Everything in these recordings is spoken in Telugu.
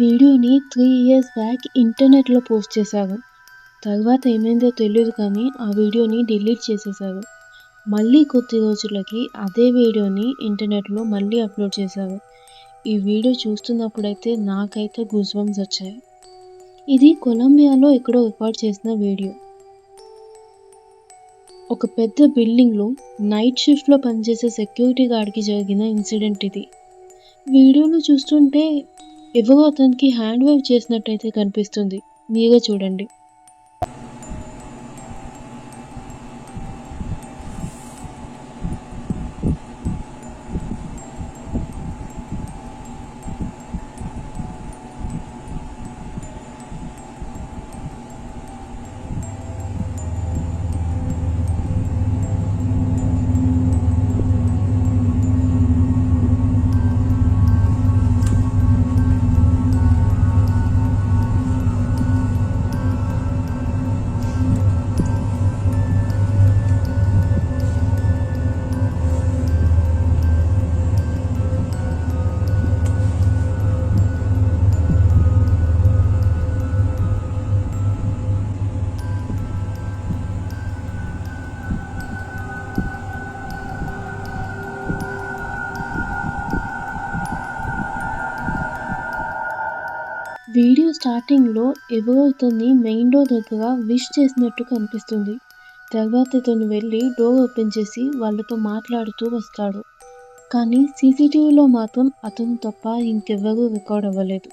వీడియోని 3 ఇయర్స్ బ్యాక్ ఇంటర్నెట్‌లో పోస్ట్ చేశారు. తర్వాత ఏమైందో తెలీదు కానీ ఆ వీడియోని డిలీట్ చేసేశారు. మళ్ళీ కొద్ది రోజులకి అదే వీడియోని ఇంటర్నెట్‌లో మళ్ళీ అప్‌లోడ్ చేశారు. ఈ వీడియో చూస్తున్నప్పుడైతే నాకైతే గూస్ బంప్స్ వచ్చాయి. ఇది కొలంబియాలో ఎక్కడో రికార్డ్ చేసిన వీడియో. ఒక పెద్ద బిల్డింగ్‌లో నైట్ షిఫ్ట్‌లో పనిచేసే సెక్యూరిటీ గార్డ్‌కి జరిగిన ఇన్సిడెంట్ ఇది. వీడియోలో చూస్తుంటే ఎవరో అతనికి హ్యాండ్ వేవ్ చేసినట్టయితే కనిపిస్తుంది. మీరే చూడండి. వీడియో స్టార్టింగ్‌లో ఎవరో ఇతన్ని మెయిన్ డోర్ దగ్గర విష్ చేసినట్టు కనిపిస్తుంది. తర్వాత ఇతను వెళ్లి డోర్ ఓపెన్ చేసి వాళ్ళతో మాట్లాడుతూ వస్తాడు. కానీ సీసీటీవీలో మాత్రం అతను తప్ప ఇంకెవ్వరూ రికార్డ్ అవ్వలేదు.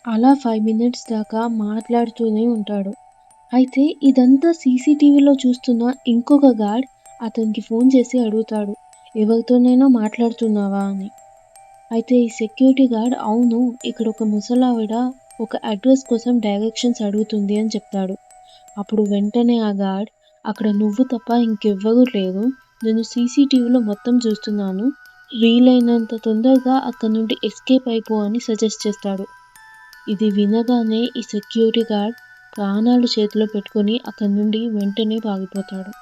అలా 5 మినిట్స్ దాకా మాట్లాడుతూనే ఉంటాడు. అయితే ఇదంతా సీసీటీవీలో చూస్తున్న ఇంకొక గార్డ్ అతనికి ఫోన్ చేసి అడుగుతాడు, ఎవరితోనైనా మాట్లాడుతున్నావా అని. అయితే ఈ సెక్యూరిటీ గార్డ్ అవును, ఇక్కడ ఒక ముసలావిడ ఒక అడ్రస్ కోసం డైరెక్షన్స్ అడుగుతుంది అని చెప్తాడు. అప్పుడు వెంటనే ఆ గార్డ్, అక్కడ నువ్వు తప్ప ఇంకెవ్వరూ లేరు, నేను సీసీటీవీలో మొత్తం చూస్తున్నాను, వీలైనంత తొందరగా అక్కడి నుండి ఎస్కేప్ అయిపో అని సజెస్ట్ చేస్తాడు. ఇది వినగానే ఈ సెక్యూరిటీ గార్డ్ ప్రాణాలు చేతిలో పెట్టుకొని అక్కడి నుండి వెంటనే పారిపోతాడు.